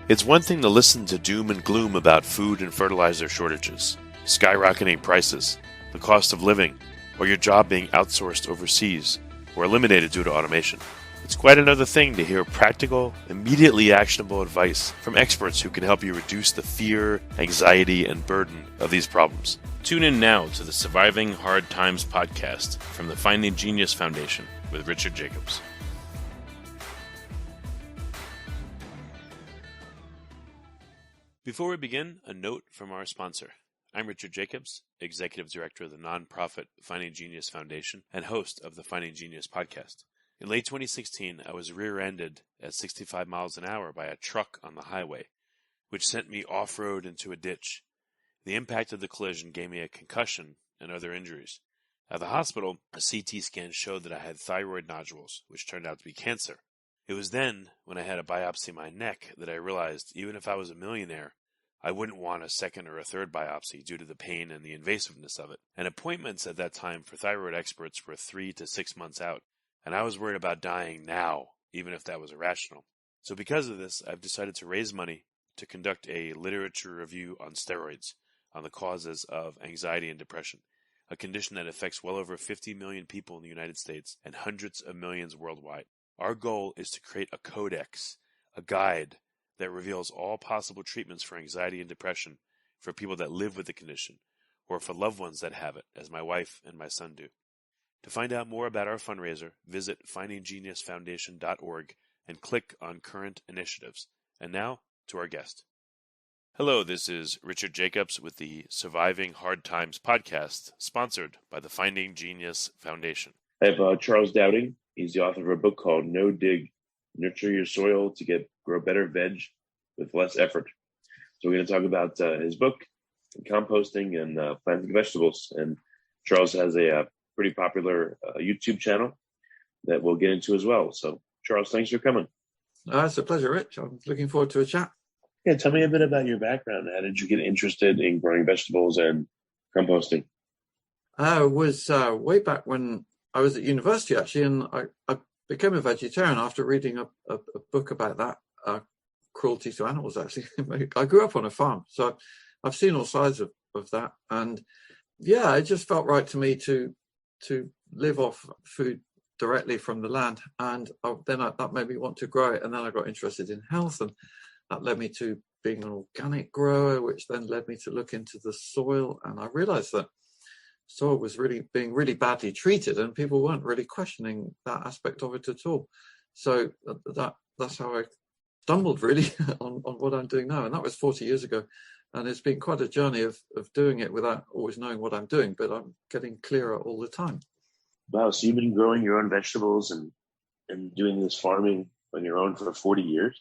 It's one thing to listen to doom and gloom about food and fertilizer shortages, skyrocketing prices, the cost of living, or your job being outsourced overseas or eliminated due to automation. It's quite another thing to hear practical, immediately actionable advice from experts who can help you reduce the fear, anxiety, and burden of these problems. Tune in now to the Surviving Hard Times podcast from the Finding Genius Foundation with Richard Jacobs. Before we begin, a note from our sponsor. I'm Richard Jacobs, Executive Director of the nonprofit Finding Genius Foundation and host of the Finding Genius podcast. In late 2016, I was rear-ended at 65 miles an hour by a truck on the highway, which sent me off-road into a ditch. The impact of the collision gave me a concussion and other injuries. At the hospital, a CT scan showed that I had thyroid nodules, which turned out to be cancer. It was then, when I had a biopsy of my neck, that I realized even if I was a millionaire, I wouldn't want a second or a third biopsy due to the pain and the invasiveness of it. And appointments at that time for thyroid experts were 3 to 6 months out, and I was worried about dying now, even if that was irrational. So because of this, I've decided to raise money to conduct a literature review on steroids, on the causes of anxiety and depression, a condition that affects well over 50 million people in the United States and hundreds of millions worldwide. Our goal is to create a codex, a guide that reveals all possible treatments for anxiety and depression for people that live with the condition, or for loved ones that have it, as my wife and my son do. To find out more about our fundraiser, visit findinggeniusfoundation.org and click on Current Initiatives. And now, to our guest. Hello, this is Richard Jacobs with the Surviving Hard Times podcast, sponsored by the Finding Genius Foundation. I have Charles Dowding. He's the author of a book called No Dig, Nurture Your Soil to Grow Better Veg with Less Effort. So we're going to talk about his book, composting and planting vegetables. And Charles has a pretty popular YouTube channel that we'll get into as well. So Charles, thanks for coming. It's a pleasure, Rich. I'm looking forward to a chat. Yeah, tell me a bit about your background. How did you get interested in growing vegetables and composting? I was way back when I was at university, actually, and I became a vegetarian after reading a book about that, cruelty to animals, actually. I grew up on a farm, so I've seen all sides of that. And yeah, it just felt right to me to live off food directly from the land. And that made me want to grow it. And then I got interested in health, and that led me to being an organic grower, which then led me to look into the soil. And I realized that soil was being really badly treated, and people weren't really questioning that aspect of it at all. So that's how I stumbled really on what I'm doing now. And that was 40 years ago. And it's been quite a journey of doing it without always knowing what I'm doing, but I'm getting clearer all the time. Wow, so you've been growing your own vegetables and doing this farming on your own for 40 years?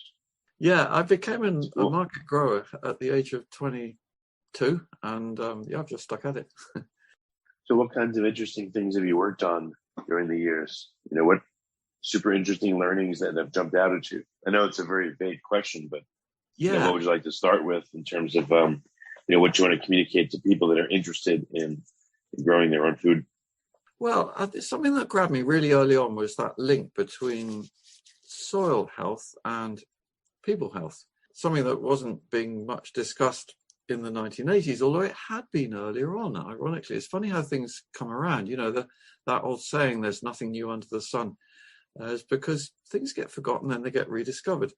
Yeah, I became a market grower at the age of 22, and I've just stuck at it. So what kinds of interesting things have you worked on during the years? What super interesting learnings that have jumped out at you? I know it's a very vague question, but what would you like to start with in terms of what you want to communicate to people that are interested in growing their own food? Well, something that grabbed me really early on was that link between soil health and people health, something that wasn't being much discussed in the 1980s, although it had been earlier on. Ironically, it's funny how things come around. That old saying, there's nothing new under the sun, is because things get forgotten and they get rediscovered.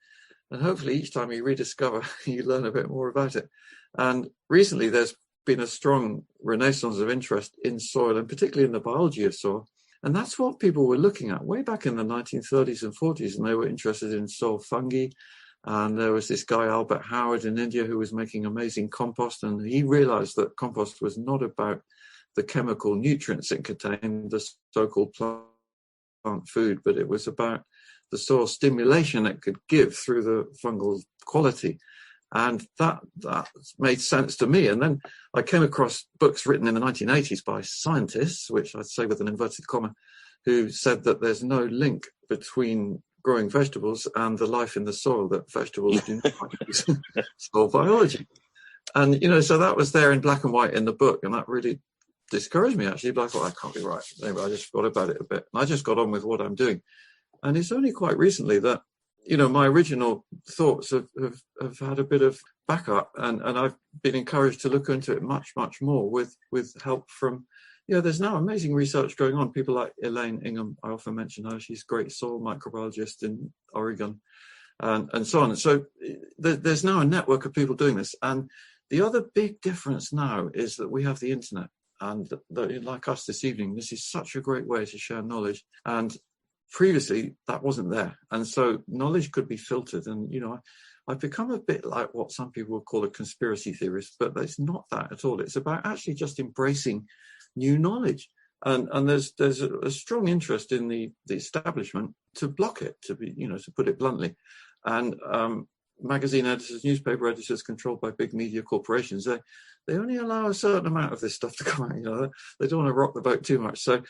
And hopefully each time you rediscover, you learn a bit more about it. And recently there's been a strong renaissance of interest in soil, and particularly in the biology of soil. And that's what people were looking at way back in the 1930s and 40s, and they were interested in soil fungi. And there was this guy, Albert Howard, in India, who was making amazing compost. And he realized that compost was not about the chemical nutrients it contained, the so-called plant food, but it was about the soil stimulation it could give through the fungal quality. And that made sense to me. And then I came across books written in the 1980s by scientists, which I'd say with an inverted comma, who said that there's no link between growing vegetables and the life in the soil, that vegetables do not use soil biology. And, so that was there in black and white in the book, and that really discouraged me, actually. But I thought, I can't be right. Anyway, I just forgot about it a bit. And I just got on with what I'm doing. And it's only quite recently that, my original thoughts have had a bit of backup, and I've been encouraged to look into it much, much more with help from, there's now amazing research going on. People like Elaine Ingham, I often mention her, she's a great soil microbiologist in Oregon, and so on. So there's now a network of people doing this. And the other big difference now is that we have the internet. And like us this evening, this is such a great way to share knowledge. And previously, that wasn't there. And so knowledge could be filtered. And, I've become a bit like what some people would call a conspiracy theorist, but it's not that at all. It's about actually just embracing new knowledge. And there's a strong interest in the establishment to block it, to put it bluntly. And magazine editors, newspaper editors controlled by big media corporations, they only allow a certain amount of this stuff to come out. They don't want to rock the boat too much. So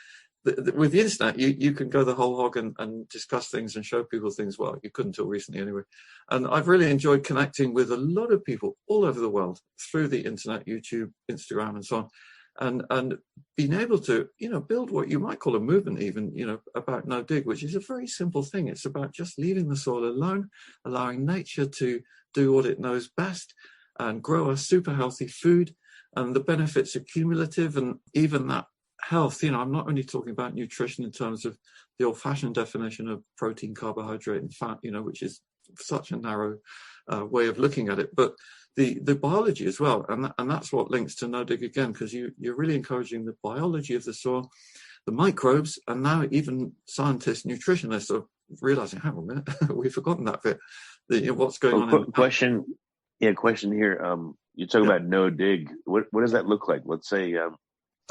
with the internet, you can go the whole hog and discuss things and show people things. Well, you couldn't until recently anyway. And I've really enjoyed connecting with a lot of people all over the world through the internet, YouTube, Instagram, and so on. And being able to, build what you might call a movement even, about no dig, which is a very simple thing. It's about just leaving the soil alone, allowing nature to do what it knows best and grow a super healthy food. And the benefits are cumulative, and even that health, I'm not only talking about nutrition in terms of the old-fashioned definition of protein, carbohydrate, and fat, which is such a narrow way of looking at it, but the biology as well, and that's what links to no dig again, because you're really encouraging the biology of the soil, the microbes, and now even scientists, nutritionists are realizing, hang on a minute, we've forgotten that bit. What's going on? Question here. You talk about no dig. What does that look like? Let's say,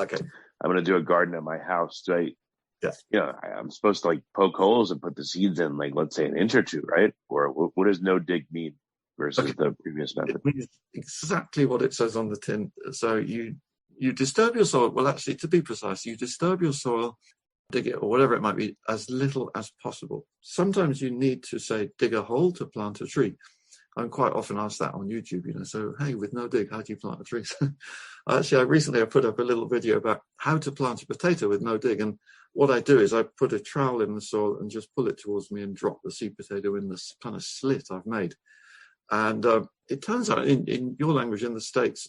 okay, I'm going to do a garden at my house. Do I'm supposed to poke holes and put the seeds in, let's say an inch or two, right? Or what does no dig mean versus the previous method? It means exactly what it says on the tin. So you disturb your soil. Well, actually, to be precise, you disturb your soil, dig it, or whatever it might be, as little as possible. Sometimes you need to, say, dig a hole to plant a tree. I'm quite often asked that on YouTube, so, hey, with no dig, how do you plant a tree? Actually, I put up a little video about how to plant a potato with no dig. And what I do is I put a trowel in the soil and just pull it towards me and drop the seed potato in this kind of slit I've made. And it turns out in your language in the States,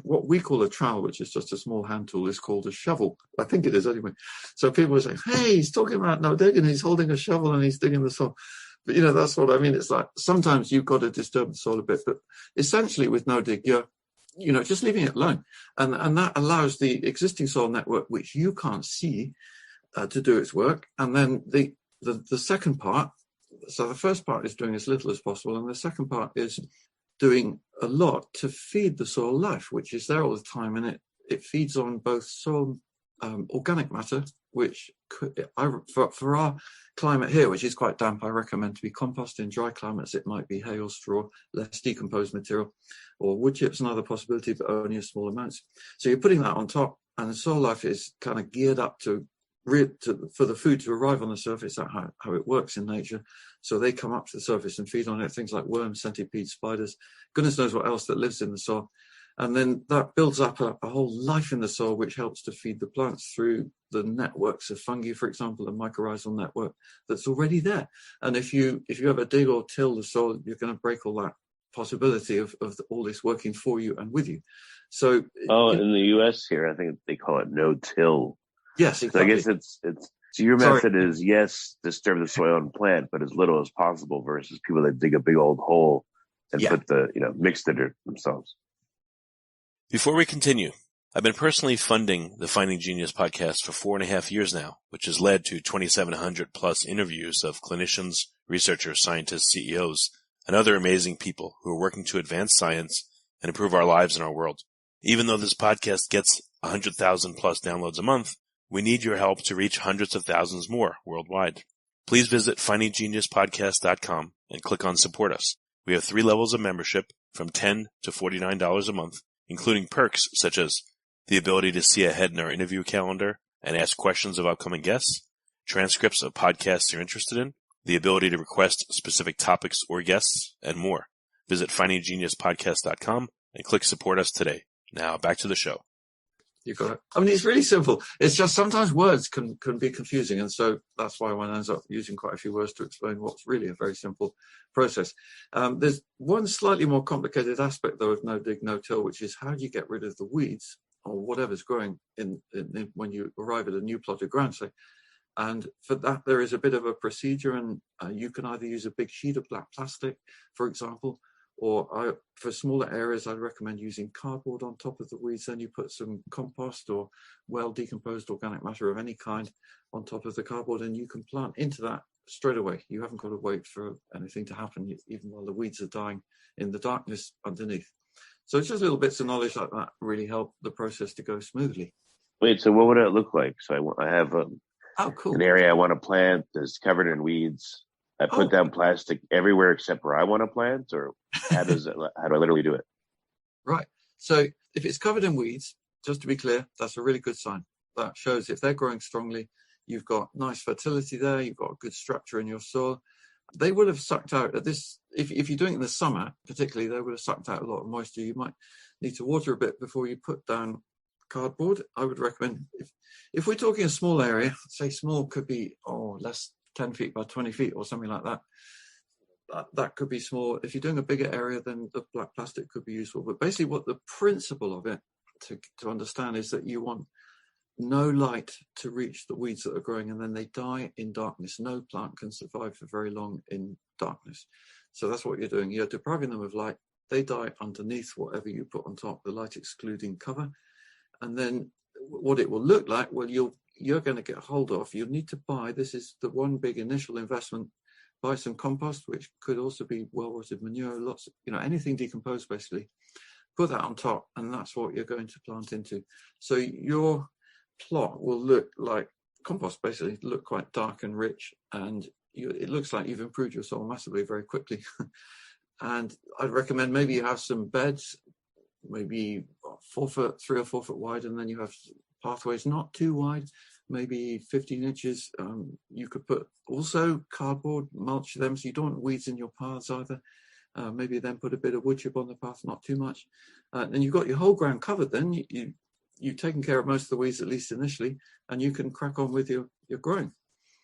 what we call a trowel, which is just a small hand tool, is called a shovel. I think it is anyway. So people will say, hey, he's talking about no dig and he's holding a shovel and he's digging the soil. But, that's what I mean. It's like sometimes you've got to disturb the soil a bit, but essentially with no dig, you're, just leaving it alone. And that allows the existing soil network, which you can't see, to do its work. And then the second part, so the first part is doing as little as possible. And the second part is doing a lot to feed the soil life, which is there all the time. And it feeds on both soil organic matter, which for our climate here, which is quite damp, I recommend to be compost. In dry climates, it might be hay or straw, less decomposed material, or wood chips, another possibility, but only in small amounts. So you're putting that on top, and the soil life is kind of geared up for the food to arrive on the surface. That's how it works in nature. So they come up to the surface and feed on it, things like worms, centipedes, spiders, goodness knows what else that lives in the soil. And then that builds up a whole life in the soil, which helps to feed the plants through the networks of fungi, for example, a mycorrhizal network that's already there. And if you ever dig or till the soil, you're going to break all that possibility of all this working for you and with you. So, in the U.S. here, I think they call it no-till. Yes, exactly. So I guess it's so your method is, yes, disturb the soil and plant, but as little as possible, versus people that dig a big old hole and put mix the dirt themselves. Before we continue, I've been personally funding the Finding Genius podcast for 4.5 years now, which has led to 2,700 plus interviews of clinicians, researchers, scientists, CEOs, and other amazing people who are working to advance science and improve our lives and our world. Even though this podcast gets 100,000 plus downloads a month, we need your help to reach hundreds of thousands more worldwide. Please visit findinggeniuspodcast.com and click on Support Us. We have 3 levels of membership from $10 to $49 a month, including perks such as the ability to see ahead in our interview calendar and ask questions of upcoming guests, transcripts of podcasts you're interested in, the ability to request specific topics or guests, and more. Visit findinggeniuspodcast.com and click Support Us today. Now back to the show. You've got it. I mean, it's really simple. It's just sometimes words can be confusing. And so that's why one ends up using quite a few words to explain what's really a very simple process. There's one slightly more complicated aspect, though, of no dig, no till, which is how do you get rid of the weeds or whatever's growing in when you arrive at a new plot of ground, say. And for that, there is a bit of a procedure, and you can either use a big sheet of black plastic, for example, or for smaller areas, I'd recommend using cardboard on top of the weeds. Then you put some compost or well-decomposed organic matter of any kind on top of the cardboard, and you can plant into that straight away. You haven't got to wait for anything to happen, even while the weeds are dying in the darkness underneath. So it's just little bits of knowledge like that really help the process to go smoothly. Wait, so what would it look like? So I have cool. an area I want to plant that's covered in weeds. I put down plastic everywhere except where I want to plant, or how do I literally do it? Right. So if it's covered in weeds, just to be clear, that's a really good sign. That shows if they're growing strongly, you've got nice fertility there, you've got a good structure in your soil. They would have sucked out at this, if you're doing it in the summer, particularly, they would have sucked out a lot of moisture. You might need to water a bit before you put down cardboard. I would recommend, if we're talking a small area, say small could be less 10 feet by 20 feet or something like that. That could be small. If you're doing a bigger area, then the black plastic could be useful. But basically what the principle of it to understand is that you want no light to reach the weeds that are growing, and then they die in darkness. No plant can survive for very long in darkness. So that's what you're doing. You're depriving them of light. They die underneath whatever you put on top, the light excluding cover. And then what it will look like, well, you're going to get hold of, you'll need to buy, this is the one big initial investment, buy some compost, which could also be well-rotted manure, lots of, anything decomposed basically. Put that on top, and that's what you're going to plant into. So your plot will look like compost, basically, look quite dark and rich, and it looks like you've improved your soil massively very quickly. And I'd recommend maybe you have some beds, maybe 3 or 4 foot wide, and then you have pathways not too wide, maybe 15 inches. You could put also cardboard, mulch them, so you don't want weeds in your paths either. Maybe then put a bit of wood chip on the path, not too much. And you've got your whole ground covered then. You've taken care of most of the weeds, at least initially, and you can crack on with your growing.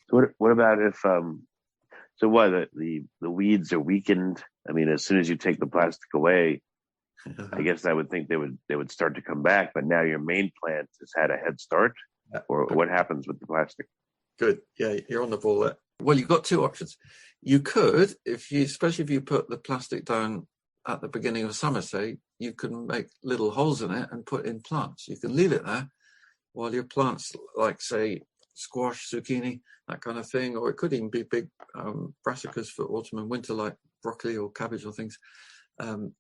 What about if, the weeds are weakened? I mean, as soon as you take the plastic away, I guess I would think they would start to come back, but now your main plant has had a head start, or what happens with the plastic? Good. Yeah, you're on the ball there. Well, you've got 2 options. You could, especially if you put the plastic down at the beginning of summer, say, you can make little holes in it and put in plants. You can leave it there while your plants, like, say, squash, zucchini, that kind of thing, or it could even be big brassicas for autumn and winter, like broccoli or cabbage or things.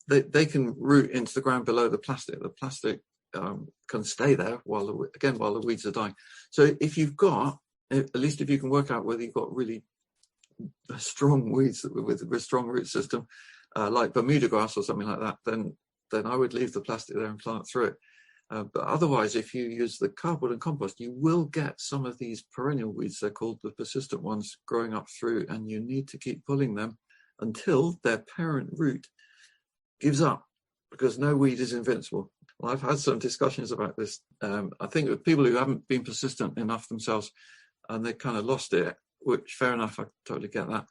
They can root into the ground below the plastic. The plastic can stay there while the weeds are dying. So if you've got, at least if you can work out whether you've got really strong weeds with strong root system, like Bermuda grass or something like that, then I would leave the plastic there and plant through it. But otherwise, if you use the cardboard and compost, you will get some of these perennial weeds, they're called the persistent ones, growing up through, and you need to keep pulling them until their parent root gives up, because no weed is invincible. Well, I've had some discussions about this. I think with people who haven't been persistent enough themselves, and they kind of lost it, which fair enough, I totally get that.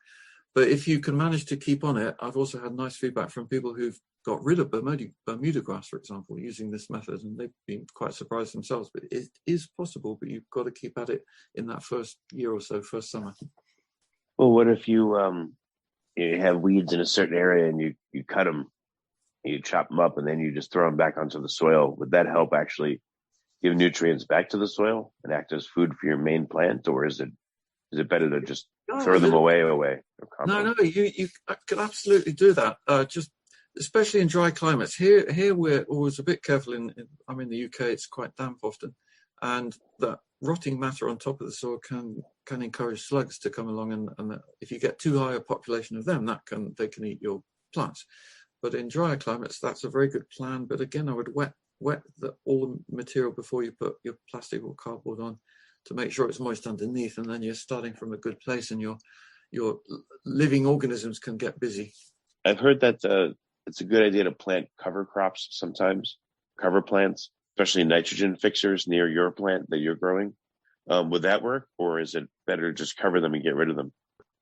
But if you can manage to keep on it, I've also had nice feedback from people who've got rid of Bermuda grass, for example, using this method, and they've been quite surprised themselves. But it is possible, but you've got to keep at it in that first year or so, first summer. Well, what if you have weeds in a certain area and you cut them, you chop them up, and then you just throw them back onto the soil? Would that help actually give nutrients back to the soil and act as food for your main plant, or is it better to just throw them away? No, you could absolutely do that. Just especially in dry climates. Here we're always a bit careful. I'm in the UK. It's quite damp often, and that rotting matter on top of the soil can encourage slugs to come along, and if you get too high a population of them, they can eat your plants. But in drier climates, that's a very good plan. But again, I would wet all the material before you put your plastic or cardboard on, to make sure it's moist underneath, and then you're starting from a good place, and your living organisms can get busy. I've heard that it's a good idea to plant cover crops sometimes, cover plants. especially nitrogen fixers near your plant that you're growing. Would that work, or is it better to just cover them and get rid of them?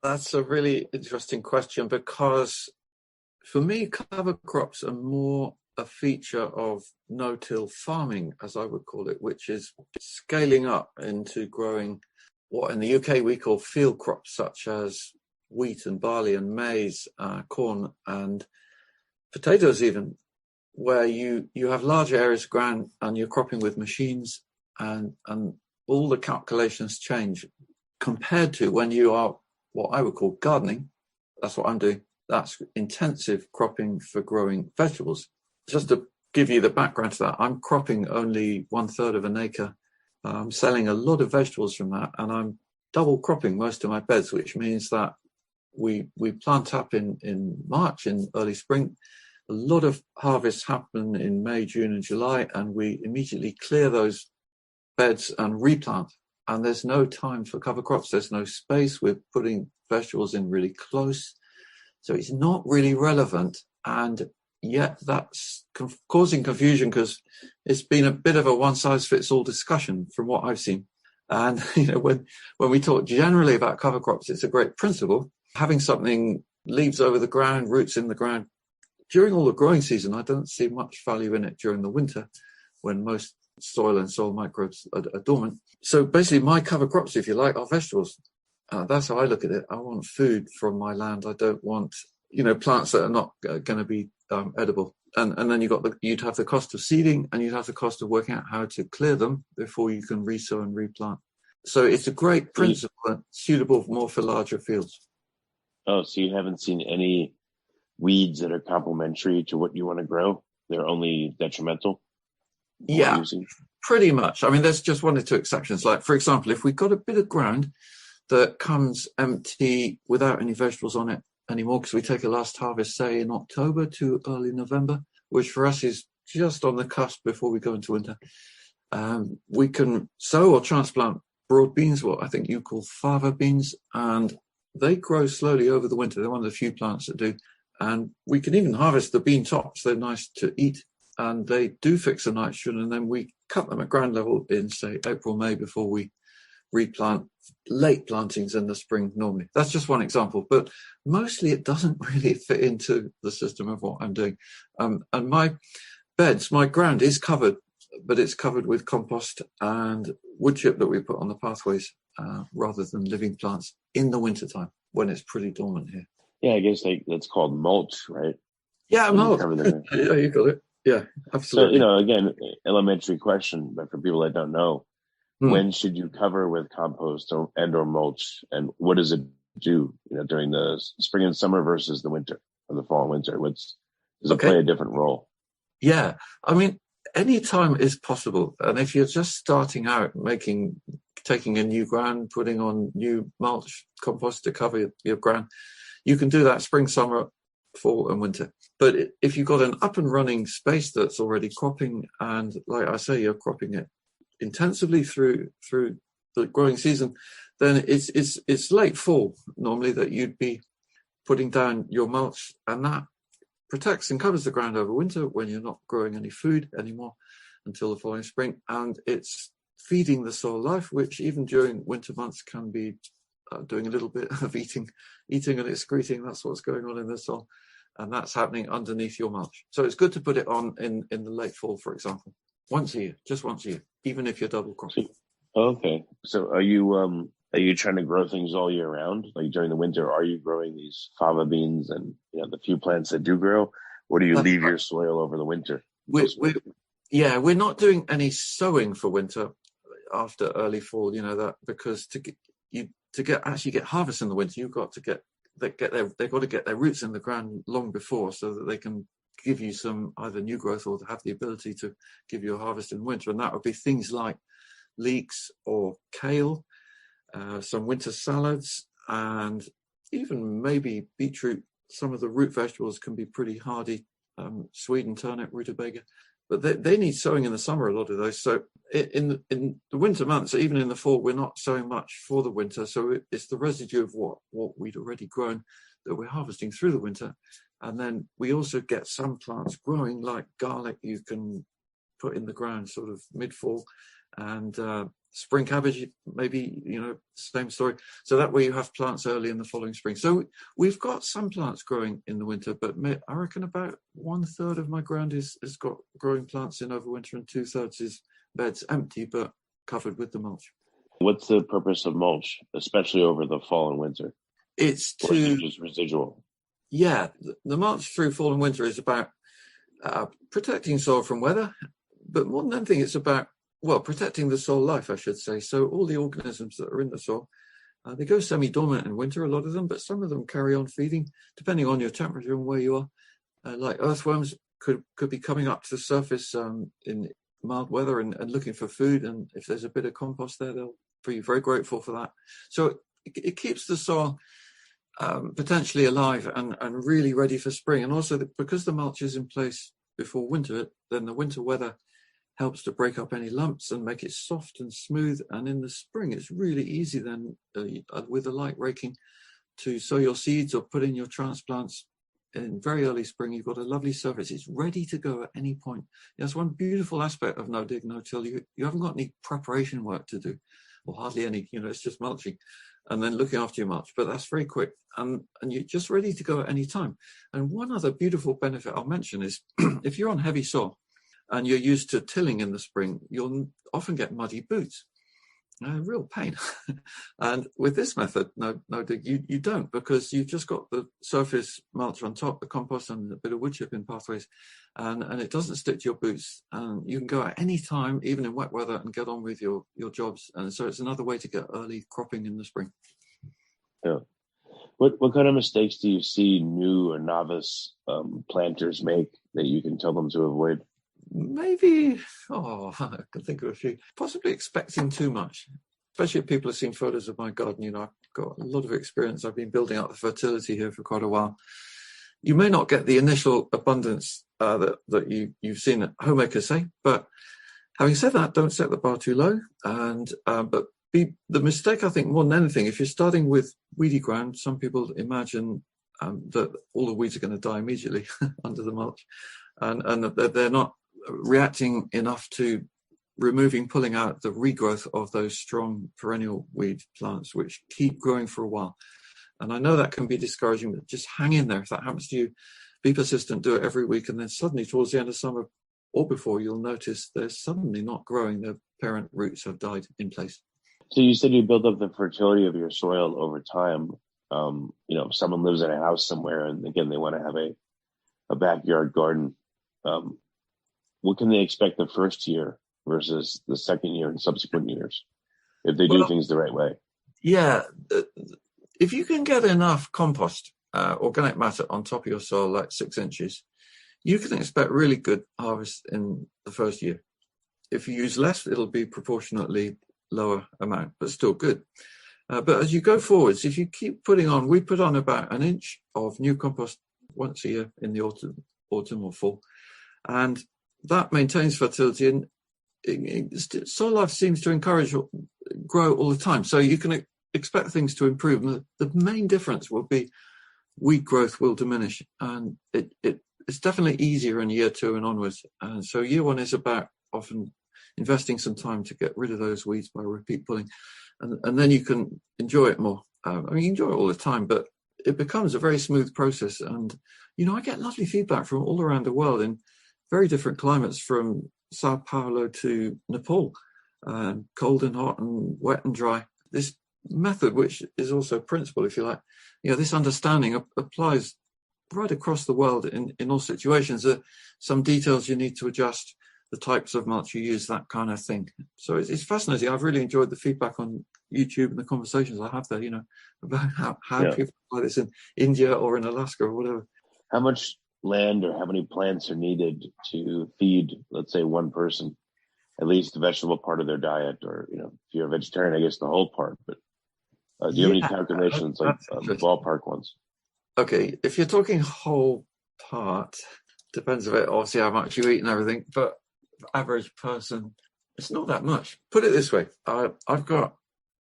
That's a really interesting question, because for me, cover crops are more a feature of no-till farming, as I would call it, which is scaling up into growing what in the UK we call field crops, such as wheat and barley and maize, corn and potatoes even, where you have large areas of ground and you're cropping with machines, and all the calculations change compared to when you are what I would call gardening. That's what I'm doing. That's intensive cropping for growing vegetables. Just to give you the background to that, I'm cropping only 1/3 of an acre. I'm selling a lot of vegetables from that, and I'm double cropping most of my beds, which means that we plant up in March, in early spring. A lot of harvests happen in May, June and July, and we immediately clear those beds and replant. And there's no time for cover crops. There's no space. We're putting vegetables in really close. So it's not really relevant. And yet that's causing confusion, because it's been a bit of a one-size-fits-all discussion from what I've seen. And when we talk generally about cover crops, it's a great principle. Having something, leaves over the ground, roots in the ground, during all the growing season, I don't see much value in it during the winter, when most soil and soil microbes are dormant. So basically my cover crops, if you like, are vegetables. That's how I look at it. I want food from my land. I don't want, plants that are not going to be edible. And then you'd have the cost of seeding, and you'd have the cost of working out how to clear them before you can resow and replant. So it's a great principle, and suitable more for larger fields. Oh, so you haven't seen any weeds that are complementary to what you want to grow? They're only detrimental? Yeah, pretty much. I mean, there's just one or two exceptions. Like, for example, if we've got a bit of ground that comes empty without any vegetables on it anymore, because we take a last harvest, say, in October to early November, which for us is just on the cusp before we go into winter, we can sow or transplant broad beans, what I think you call fava beans, and they grow slowly over the winter. They're one of the few plants that do. And we can even harvest the bean tops. They're nice to eat, and they do fix the nitrogen, and then we cut them at ground level in, say, April, May, before we replant late plantings in the spring normally. That's just one example, but mostly it doesn't really fit into the system of what I'm doing. And my beds, my ground is covered, but it's covered with compost and wood chip that we put on the pathways, rather than living plants in the wintertime when it's pretty dormant here. Yeah, I guess that's called mulch, right? Yeah, mulch. Yeah, you got it. Yeah, absolutely. So, again, elementary question, but for people that don't know, when should you cover with compost or mulch, and what does it do, during the spring and summer versus the winter, or the fall and winter? Does it play a different role? Yeah, I mean, any time is possible. And if you're just starting out taking a new ground, putting on new mulch, compost to cover your ground, you can do that spring, summer, fall and winter. But if you've got an up and running space that's already cropping, and like I say, you're cropping it intensively through the growing season, then it's late fall normally that you'd be putting down your mulch, and that protects and covers the ground over winter when you're not growing any food anymore until the following spring. And it's feeding the soil life, which even during winter months can be doing a little bit of eating and excreting. That's what's going on in the soil, and that's happening underneath your mulch. So it's good to put it on in the late fall, for example, once a year, even if you're double cropping. Okay, so are you trying to grow things all year round? Like during the winter, are you growing these fava beans and the few plants that do grow, or do you leave your soil over the winter? We're not doing any sowing for winter after early fall. That because to get harvest in the winter, you've got to they've got to get their roots in the ground long before, so that they can give you some either new growth or to have the ability to give you a harvest in winter. And that would be things like leeks or kale, some winter salads, and even maybe beetroot. Some of the root vegetables can be pretty hardy, Sweden turnip, rutabaga, but they need sowing in the summer, a lot of those. So in the winter months, even in the fall, we're not sowing much for the winter. So it's the residue of what we'd already grown that we're harvesting through the winter. And then we also get some plants growing, like garlic. You can put in the ground sort of mid-fall, and spring cabbage, maybe, same story. So that way you have plants early in the following spring. So we've got some plants growing in the winter, but I reckon about 1/3 of my ground has got growing plants in over winter, and 2/3 is beds empty but covered with the mulch. What's the purpose of mulch, especially over the fall and winter? It's Or is it just residual? Yeah, the mulch through fall and winter is about protecting soil from weather, but more than anything, it's about, protecting the soil life, I should say. So all the organisms that are in the soil, they go semi-dormant in winter, a lot of them, but some of them carry on feeding, depending on your temperature and where you are. Like earthworms could be coming up to the surface in mild weather and looking for food, and if there's a bit of compost there, they'll be very grateful for that. So it keeps the soil potentially alive and really ready for spring. And also because the mulch is in place before winter, then the winter weather helps to break up any lumps and make it soft and smooth. And in the spring, it's really easy then with the light raking to sow your seeds or put in your transplants. In very early spring, you've got a lovely surface. It's ready to go at any point. That's one beautiful aspect of no dig, no till. You haven't got any preparation work to do, or hardly any. It's just mulching and then looking after your mulch. But that's very quick, and you're just ready to go at any time. And one other beautiful benefit I'll mention is if you're on heavy soil and you're used to tilling in the spring, you'll often get muddy boots. Real pain. And with this method, no dig, you don't, because you've just got the surface mulch on top, the compost and a bit of wood chip in pathways, and it doesn't stick to your boots, and you can go at any time, even in wet weather, and get on with your jobs. And so it's another way to get early cropping in the spring. Yeah. What kind of mistakes do you see new or novice planters make that you can tell them to avoid? Maybe, I can think of a few. Possibly expecting too much, especially if people have seen photos of my garden. I've got a lot of experience. I've been building up the fertility here for quite a while. You may not get the initial abundance that you've seen homemakers say, but having said that, don't set the bar too low. And but the mistake, I think, more than anything, if you're starting with weedy ground, some people imagine that all the weeds are going to die immediately under the mulch, and that they're not reacting enough to pulling out the regrowth of those strong perennial weed plants, which keep growing for a while. And I know that can be discouraging, but just hang in there. If that happens to you, be persistent, do it every week, and then suddenly towards the end of summer or before, you'll notice they're suddenly not growing. Their parent roots have died in place. So you said you build up the fertility of your soil over time. If someone lives in a house somewhere and again, they want to have a backyard garden, what can they expect the first year versus the second year and subsequent years if they do things the right way? Yeah. If you can get enough compost, organic matter on top of your soil, like 6 inches, you can expect really good harvest in the first year. If you use less, it'll be proportionately lower amount, but still good. But as you go forwards, if you keep putting on, we put on about 1 inch of new compost once a year in the autumn or fall, and that maintains fertility, and soil life seems to encourage grow all the time. So you can expect things to improve. The main difference will be weed growth will diminish, and it's definitely easier in year 2 and onwards. And so year 1 is about often investing some time to get rid of those weeds by repeat pulling, and then you can enjoy it more. You enjoy it all the time, but it becomes a very smooth process. And I get lovely feedback from all around the world in very different climates, from Sao Paulo to Nepal, cold and hot and wet and dry. This method, which is also principle, if you like, this understanding applies right across the world in all situations. Some details you need to adjust, the types of mulch you use, that kind of thing. So it's fascinating. I've really enjoyed the feedback on YouTube and the conversations I have there, about how people apply this in India or in Alaska or whatever. How much land or how many plants are needed to feed, let's say, one person, at least the vegetable part of their diet, or if you're a vegetarian, I guess the whole part. But do you have any calculations, like ballpark ones? Okay, if you're talking whole part, depends a bit, obviously, how much you eat and everything. But average person, it's not that much. Put it this way: I've got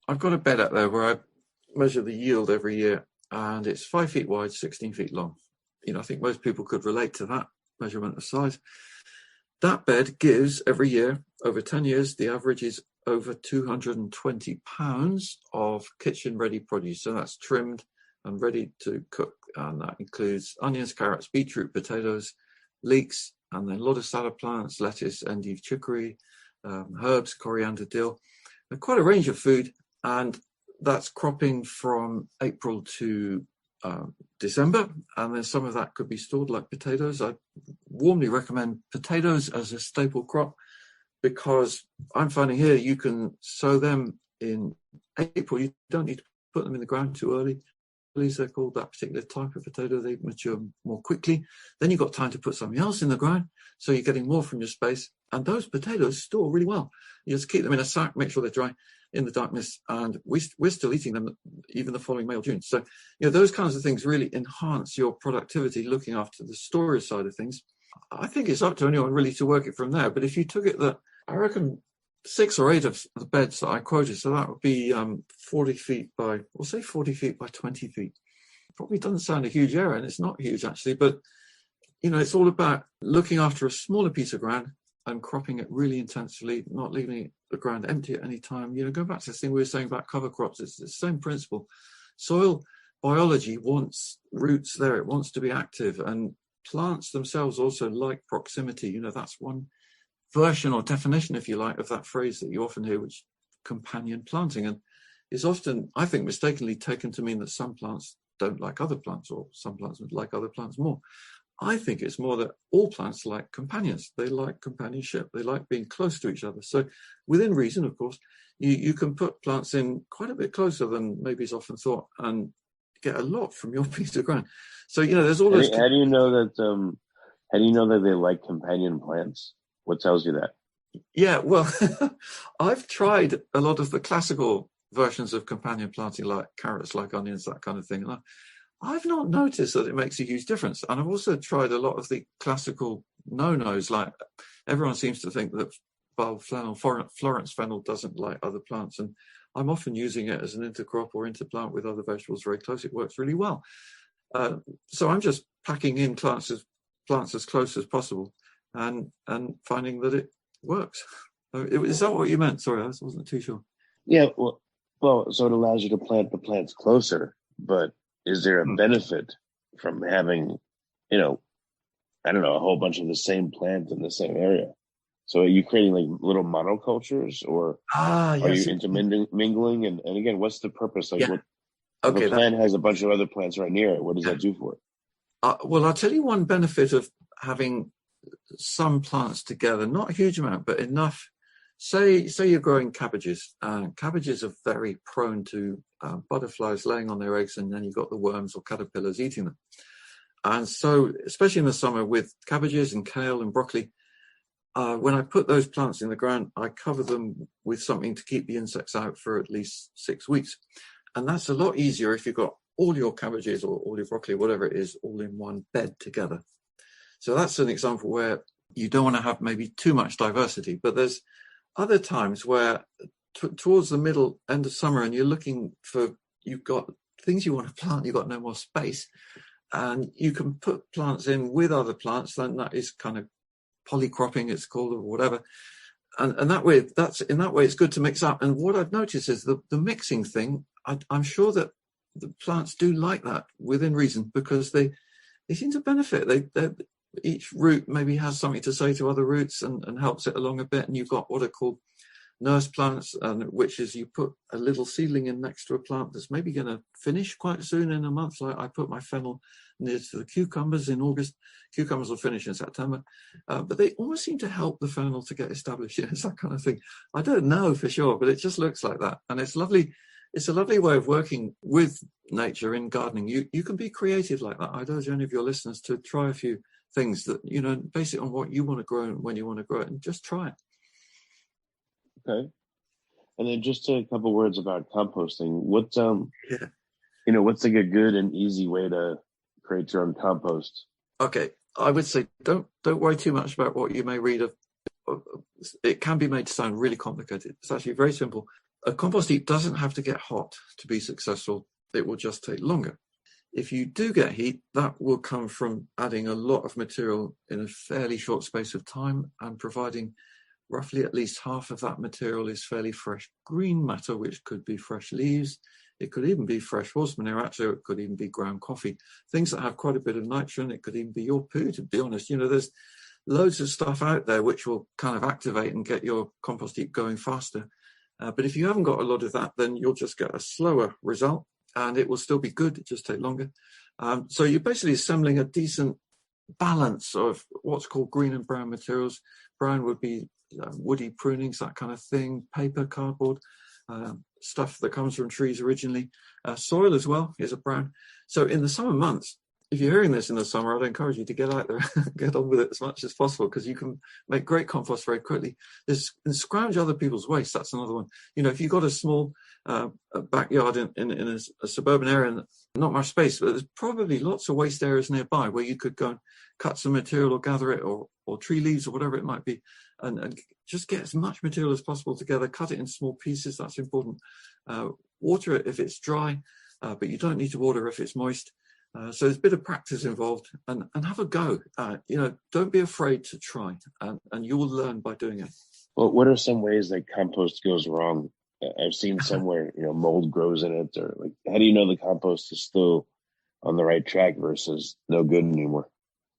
a bed up there where I measure the yield every year, and it's 5 feet wide, 16 feet long. I think most people could relate to that measurement of size. that bed gives every year, over 10 years, the average is over 220 pounds of kitchen-ready produce. So that's trimmed and ready to cook. And that includes onions, carrots, beetroot, potatoes, leeks, and then a lot of salad plants, lettuce, endive, chicory, herbs, coriander, dill. Quite a range of food. And that's cropping from April to December, and then some of that could be stored like potatoes. I warmly recommend potatoes as a staple crop because I'm finding here you can sow them in April. You don't need to put them in the ground too early. They're called that particular type of potato. They mature more quickly. Then you've got time to put something else in the ground, so you're getting more from your space. And those potatoes store really well. You just keep them in a sack, make sure they're dry in the darkness, and we're still eating them even the following May or June. So, those kinds of things really enhance your productivity looking after the storage side of things. I think it's up to anyone really to work it from there. But if you took it that, I reckon 6 or 8 of the beds that I quoted, so that would be 40 feet by, we'll say 40 feet by 20 feet. Probably doesn't sound a huge area, and it's not huge actually, but it's all about looking after a smaller piece of ground and cropping it really intensively, not leaving the ground empty at any time. Go back to this thing we were saying about cover crops. It's the same principle. Soil biology wants roots there. It wants to be active, and plants themselves also like proximity. That's one version or definition, if you like, of that phrase that you often hear, which companion planting, and is often, I think, mistakenly taken to mean that some plants don't like other plants, or some plants would like other plants more. I think it's more that all plants like companions. They like companionship. They like being close to each other. So within reason, of course, you can put plants in quite a bit closer than maybe is often thought and get a lot from your piece of ground. So, there's all those... How do you know that they like companion plants? What tells you that? Yeah, well, I've tried a lot of the classical versions of companion planting, like carrots, like onions, that kind of thing. And I've not noticed that it makes a huge difference. And I've also tried a lot of the classical no-nos, like everyone seems to think that bulb fennel, Florence fennel doesn't like other plants. And I'm often using it as an intercrop or interplant with other vegetables very close. It works really well. So I'm just packing in plants as close as possible and finding that it works. Is that what you meant? Sorry, I wasn't too sure. Yeah, well, so it allows you to plant the plants closer, but is there a benefit from having, I don't know, a whole bunch of the same plant in the same area? So are you creating like little monocultures, or are you intermingling? And again, what's the purpose? Like, if a plant has a bunch of other plants right near it, what does that do for it? Well, I'll tell you one benefit of having some plants together, not a huge amount, but enough. Say you're growing cabbages. Cabbages are very prone to butterflies laying on their eggs, and then you've got the worms or caterpillars eating them. And so, especially in the summer with cabbages and kale and broccoli, when I put those plants in the ground, I cover them with something to keep the insects out for at least 6 weeks. And that's a lot easier if you've got all your cabbages or all your broccoli, whatever it is, all in one bed together. So that's an example where you don't want to have maybe too much diversity, but there's other times where towards the middle end of summer and you're looking for, you've got things you want to plant, you've got no more space, and you can put plants in with other plants. Then that is kind of polycropping, it's called, or whatever. And that way, it's good to mix up. And what I've noticed is the mixing thing, I'm sure that the plants do like that within reason, because they seem to benefit. Each root maybe has something to say to other roots and helps it along a bit. And you've got what are called nurse plants, which is you put a little seedling in next to a plant that's maybe going to finish quite soon in a month. Like I put my fennel near to the cucumbers in August. Cucumbers will finish in September. But they almost seem to help the fennel to get established. It's that kind of thing. I don't know for sure, but it just looks like that. And it's lovely. It's a lovely way of working with nature in gardening. You can be creative like that. I'd urge any of your listeners to try a few things that, base it on what you want to grow and when you want to grow it, and just try it. Okay. And then just a couple words about composting. What's like a good and easy way to create your own compost? Okay. I would say don't worry too much about what you may read of. It can be made to sound really complicated. It's actually very simple. A compost heap doesn't have to get hot to be successful. It will just take longer. If you do get heat, that will come from adding a lot of material in a fairly short space of time and providing roughly at least half of that material is fairly fresh green matter, which could be fresh leaves. It could even be fresh horse manure, actually, it could even be ground coffee. Things that have quite a bit of nitrogen. It could even be your poo, to be honest. There's loads of stuff out there which will kind of activate and get your compost heap going faster. But if you haven't got a lot of that, then you'll just get a slower result and it will still be good. It just take longer. So you're basically assembling a decent balance of what's called green and brown materials. Brown would be woody prunings, that kind of thing, paper, cardboard, stuff that comes from trees originally. Soil as well is a brown. So in the summer months, if you're hearing this in the summer, I'd encourage you to get out there and get on with it as much as possible, because you can make great compost very quickly. And scrounge other people's waste. That's another one. If you've got a small backyard in a suburban area, not much space, but there's probably lots of waste areas nearby where you could go and cut some material or gather it, or tree leaves or whatever it might be, and just get as much material as possible together. Cut it in small pieces. That's important. Water it if it's dry, but you don't need to water if it's moist. So there's a bit of practice involved, and have a go. Don't be afraid to try, and you will learn by doing it. Well, what are some ways that compost goes wrong? I've seen somewhere, mold grows in it, or like, how do you know the compost is still on the right track versus no good anymore?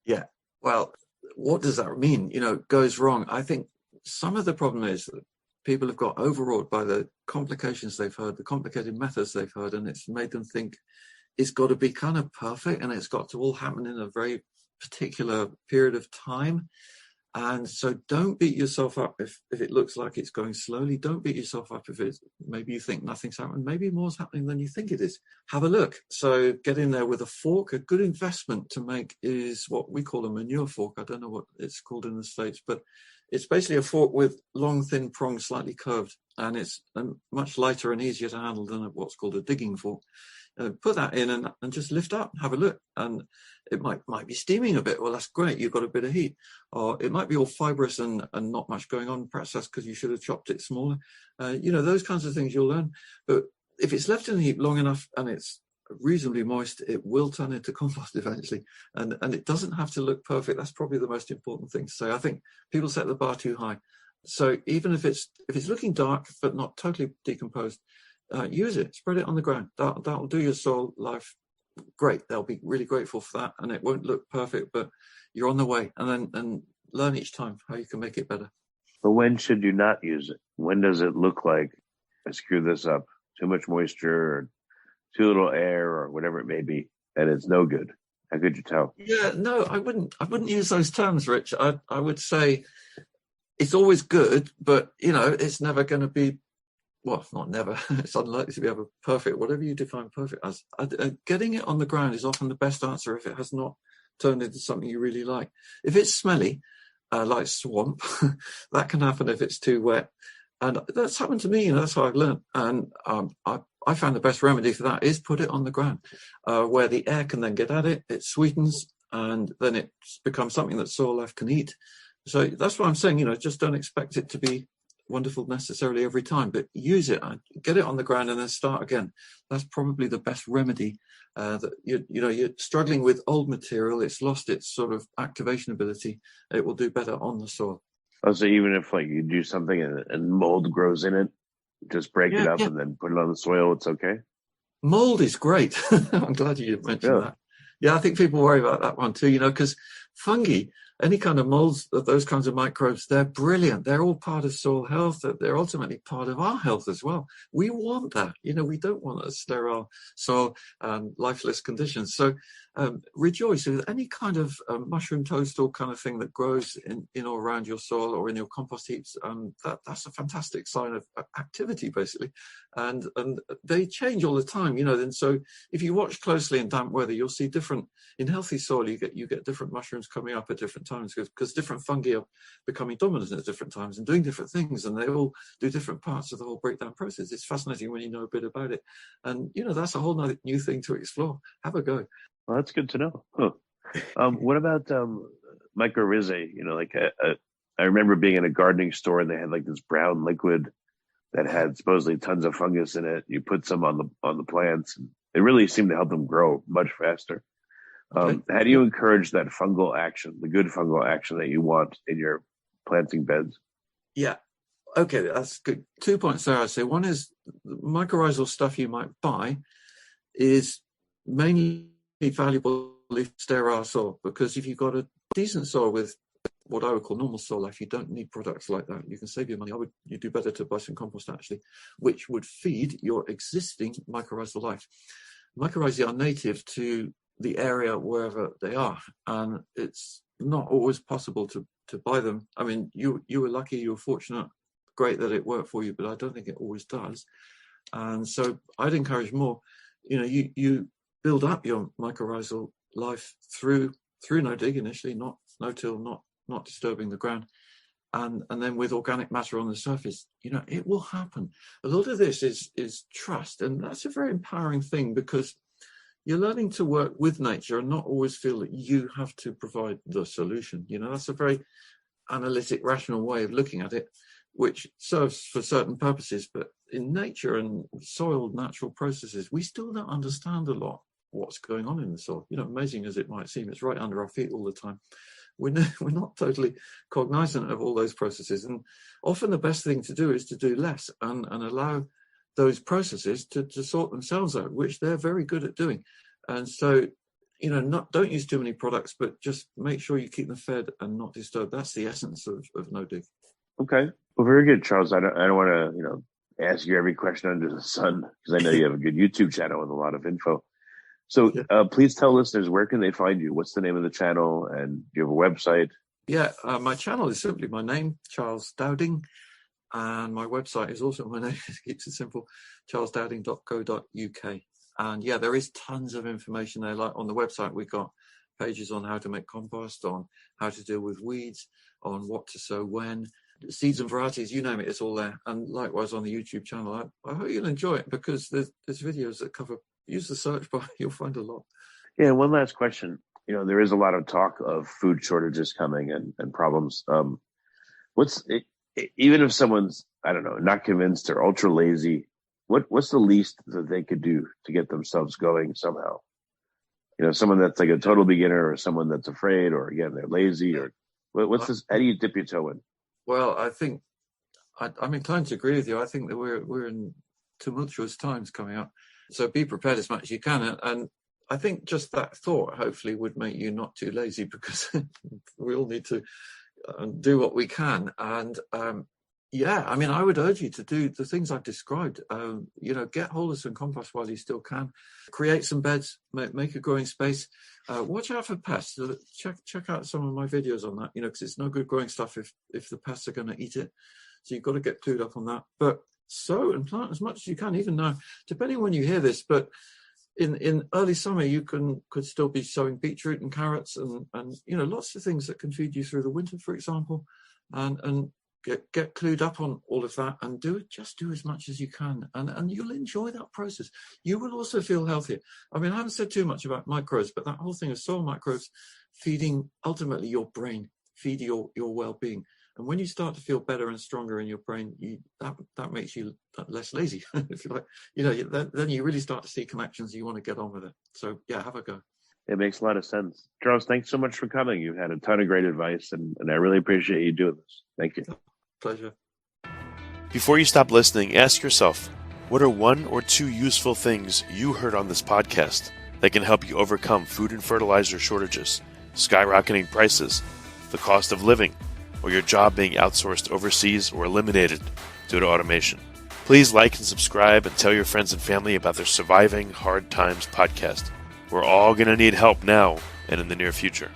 Yeah. Well, what does that mean? Goes wrong. I think some of the problem is that people have got overawed by the complications they've heard, the complicated methods they've heard, and it's made them think it's got to be kind of perfect and it's got to all happen in a very particular period of time. And so don't beat yourself up if it looks like it's going slowly. Don't beat yourself up if maybe you think nothing's happening. Maybe more's happening than you think it is. Have a look. So get in there with a fork. A good investment to make is what we call a manure fork. I don't know what it's called in the States, but it's basically a fork with long, thin prongs, slightly curved, and it's much lighter and easier to handle than what's called a digging fork. Put that in and just lift up, have a look, and it might be steaming a bit. Well, that's great, you've got a bit of heat. Or it might be all fibrous and not much going on. Perhaps that's because you should have chopped it smaller. Those kinds of things you'll learn. But if it's left in the heap long enough and it's reasonably moist, it will turn into compost eventually. And it doesn't have to look perfect. That's probably the most important thing to say. I think people set the bar too high. So even if it's looking dark but not totally decomposed, use it, spread it on the ground. That'll do your soil life great. They'll be really grateful for that, and it won't look perfect, but you're on the way. And then learn each time how you can make it better. But when should you not use it? When does it look like I screw this up? Too much moisture, or too little air, or whatever it may be, and it's no good. How could you tell? Yeah, no, I wouldn't use those terms, Rich. I would say it's always good, but it's never going to be. Well, not never. It's unlikely to be ever perfect, whatever you define perfect as. Getting it on the ground is often the best answer if it has not turned into something you really like. If it's smelly, like swamp, that can happen if it's too wet. And that's happened to me, that's how I've learned. And I found the best remedy for that is put it on the ground, where the air can then get at it, it sweetens, and then it becomes something that soil life can eat. So that's what I'm saying, just don't expect it to be wonderful necessarily every time, but use it, get it on the ground, and then start again. That's probably the best remedy. That you're struggling with old material, it's lost its sort of activation ability. It will do better on the soil. Oh, so even if you do something and mold grows in it, just break it up and then put it on the soil, it's okay? Mold is great. I'm glad you mentioned that. Yeah, I think people worry about that one too, because fungi, any kind of molds, those kinds of microbes, they're brilliant. They're all part of soil health. They're ultimately part of our health as well. We want that. We don't want a sterile soil and lifeless conditions. So rejoice with any kind of mushroom toadstool kind of thing that grows in or around your soil or in your compost heaps. That's a fantastic sign of activity, basically. And they change all the time, And so if you watch closely in damp weather, you'll see in healthy soil, you get different mushrooms coming up at different times because different fungi are becoming dominant at different times and doing different things, and they all do different parts of the whole breakdown process. It's fascinating when you know a bit about it, and that's a whole new thing to explore. Have a go. Well, that's good to know. Huh. What about mycorrhizae? I remember being in a gardening store and they had this brown liquid that had supposedly tons of fungus in it. You put some on the plants and it really seemed to help them grow much faster. Okay. How do you encourage that fungal action, the good fungal action that you want in your planting beds? Yeah. Okay, that's good. 2 points there, I'd say. One is mycorrhizal stuff you might buy is mainly valuable if sterile soil, because if you've got a decent soil with what I would call normal soil life, you don't need products like that. You can save your money. You do better to buy some compost, actually, which would feed your existing mycorrhizal life. Mycorrhizae are native to the area wherever they are, and it's not always possible to buy them. I mean, you were lucky, you were fortunate, great that it worked for you, but I don't think it always does. And so I'd encourage more. You build up your mycorrhizal life through no dig initially, not no till, not disturbing the ground, and then with organic matter on the surface, it will happen. A lot of this is trust, and that's a very empowering thing, because you're learning to work with nature and not always feel that you have to provide the solution. That's a very analytic, rational way of looking at it, which serves for certain purposes. But in nature and soil natural processes, we still don't understand a lot what's going on in the soil. Amazing as it might seem, it's right under our feet all the time. We're not totally cognizant of all those processes. And often the best thing to do is to do less and allow those processes to sort themselves out, which they're very good at doing. And so, don't use too many products, but just make sure you keep them fed and not disturbed. That's the essence of no dig. Okay. Well, very good, Charles. I don't want to, ask you every question under the sun, because I know you have a good YouTube channel with a lot of info. So please tell listeners, where can they find you? What's the name of the channel? And do you have a website? Yeah, my channel is simply my name, Charles Dowding. And my website is also my name. It keeps it simple, charlesdowding.co.uk. And yeah, there is tons of information there. Like on the website, we've got pages on how to make compost, on how to deal with weeds, on what to sow when, seeds and varieties, you name it, it's all there. And likewise on the YouTube channel. I hope you'll enjoy it, because there's videos that cover, use the search bar, you'll find a lot. Yeah, one last question. There is a lot of talk of food shortages coming and problems. Even if someone's, I don't know, not convinced or ultra lazy, what's the least that they could do to get themselves going somehow? Someone that's like a total beginner, or someone that's afraid, or again, they're lazy, or what's this? How do you dip your toe in? Well, I think I'm inclined to agree with you. I think that we're in tumultuous times coming up. So be prepared as much as you can. And I think just that thought hopefully would make you not too lazy, because we all need to do what we can. And I would urge you to do the things I've described. Get hold of some compost while you still can. Create some beds, make a growing space. Watch out for pests. Check out some of my videos on that, because it's no good growing stuff if the pests are going to eat it. So you've got to get clued up on that. But sow and plant as much as you can, even now, depending when you hear this. But in early summer, you could still be sowing beetroot and carrots and lots of things that can feed you through the winter, for example, and get clued up on all of that, and do as much as you can, and you'll enjoy that process. You will also feel healthier. I mean, I haven't said too much about microbes, but that whole thing of soil microbes feeding ultimately your brain, feed your well-being. And when you start to feel better and stronger in your brain, that makes you less lazy, if you like. Then you really start to see connections. You want to get on with it. So yeah, have a go. It makes a lot of sense. Charles, thanks so much for coming. You've had a ton of great advice, and I really appreciate you doing this. Thank you. Pleasure. Before you stop listening, ask yourself, what are 1 or 2 useful things you heard on this podcast that can help you overcome food and fertilizer shortages, skyrocketing prices, the cost of living, or your job being outsourced overseas or eliminated due to automation? Please like and subscribe, and tell your friends and family about their Surviving Hard Times podcast. We're all going to need help now and in the near future.